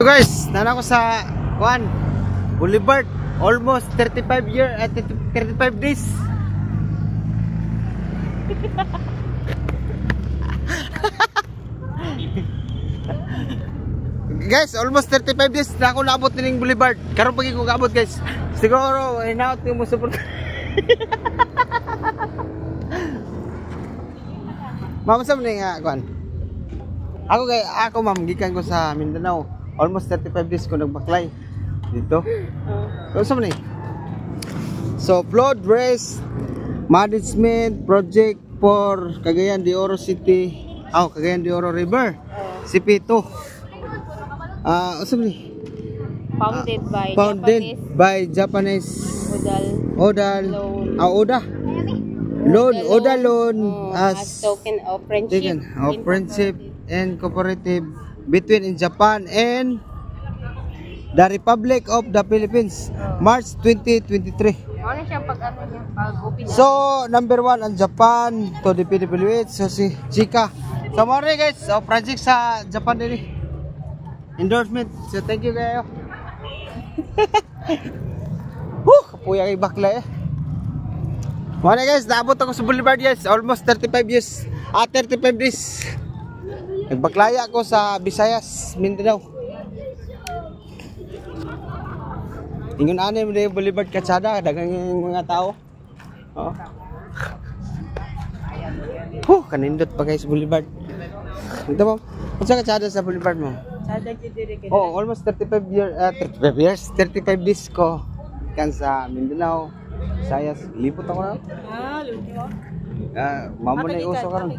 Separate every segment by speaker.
Speaker 1: So guys, nana ko sa Juan Boulevard, almost 35 days. Guys, almost 35 days na ako naabot ning Boulevard. Karon pagi ko kaabot guys. Siguro hinaut ko mo support. Ma'am sa man nga Juan. Ako ma'am gikan ko sa Mindanao. Almost 35 days ko nagbaklay dito. Ano sa man eh? So flood rest management project for Cagayan de Oro City. Cagayan de Oro River. CP2. Ano ni? Founded by Japanese Oda loan as
Speaker 2: token of friendship
Speaker 1: and cooperative between in Japan and the Republic of the Philippines, March 2023.
Speaker 2: Ano siya pag-ano niya? Pag-open.
Speaker 1: So, number 1 ang Japan to the Philippines. So, si Chika. So, morning guys. So, project sa Japan din eh. Endorsement. So, thank you kayo. Kapuya kay bakla eh. Morning guys. Naabot ako sa Boulevard guys. Almost 35 years. 35 days. Nagbaklaya ako sa Visayas, Mindanao. Ingon anim na yung Boulevard Katsada, dagang yung mga tao. Kanindot pa guys Boulevard. Ito mo, kung sa Katsada sa Boulevard mo? Almost 35 days ko kan sa Mindanao, Visayas. Lipot ako na.
Speaker 2: Lipot mo?
Speaker 1: Mamo na yung uso ka rin.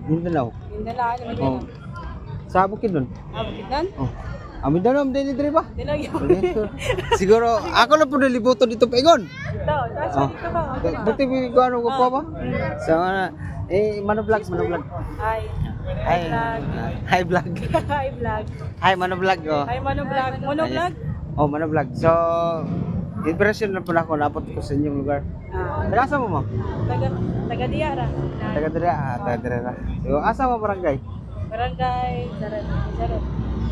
Speaker 1: Mindanao. Sa Bukid nun.
Speaker 2: Bukid nun?
Speaker 1: Mindanao, hindi ba? Siguro, ako lang po nalibuto dito pa ingon. Buti ko ano ko pa ba? So, Mano Vlogs. Hi vlog. Hi Mano Vlog.
Speaker 2: Hi Mano Vlog. Mano Vlog?
Speaker 1: Mano Vlog. So, impression na po na ako, napot ko sa inyong lugar. Taga-asa mo, ma'am?
Speaker 2: Taga-Diara.
Speaker 1: Taga-Diara. So, asa mo barangay?
Speaker 2: Barangay Saret.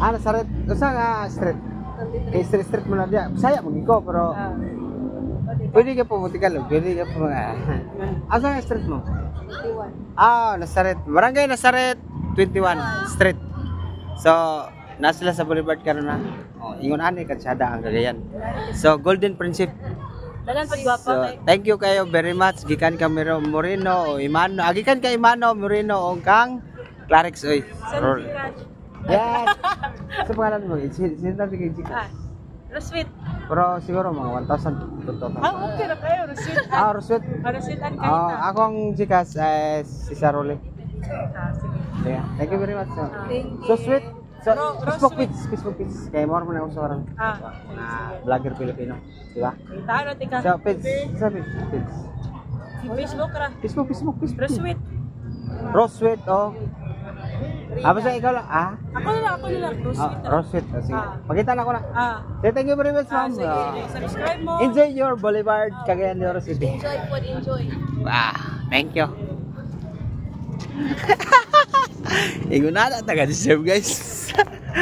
Speaker 1: Nasaret. Saan nga street? Kay street mo na diya. Bisaya mo ko, pero pwede ka po mutikal. Pwede ka po mga... Asa nga street mo?
Speaker 2: 21.
Speaker 1: Nasaret. Barangay Nasaret 21 street. So, nasila sa Boulevard ka na. Ingon ani Katsada ang Cagayan. So, Golden Friendship. So, thank you kayo very much. Gikan ka Moreno o Imano. Gikan ka Imano, Moreno o kang Clarix oy. Yes. Sa pangalan mo, sinta si kay Chika.
Speaker 2: Roswit.
Speaker 1: Pero siguro mga 1,000 total.
Speaker 2: Okay na kayo, Roswit.
Speaker 1: Roswit.
Speaker 2: Roswit ang kahit.
Speaker 1: Ako ang Chika si Sarole.
Speaker 2: Sige.
Speaker 1: Yeah. Thank you very much. So sweet. So, Facebook page. Kaya more mo na ako sa orang. Vlogger Pilipino. Diba?
Speaker 2: Taro, tika.
Speaker 1: So, page. Sa page.
Speaker 2: Facebook ra.
Speaker 1: Facebook.
Speaker 2: Roswit.
Speaker 1: Roswit, basta ikaw lang,
Speaker 2: Ako na lang.
Speaker 1: Roswit. Sige. Pakita na ko na. Thank you very much, ma'am.
Speaker 2: Subscribe mo.
Speaker 1: Enjoy your Boulevard, Cagayan de Oro City.
Speaker 2: Enjoy.
Speaker 1: Thank you. Ingon na taga-deserve guys.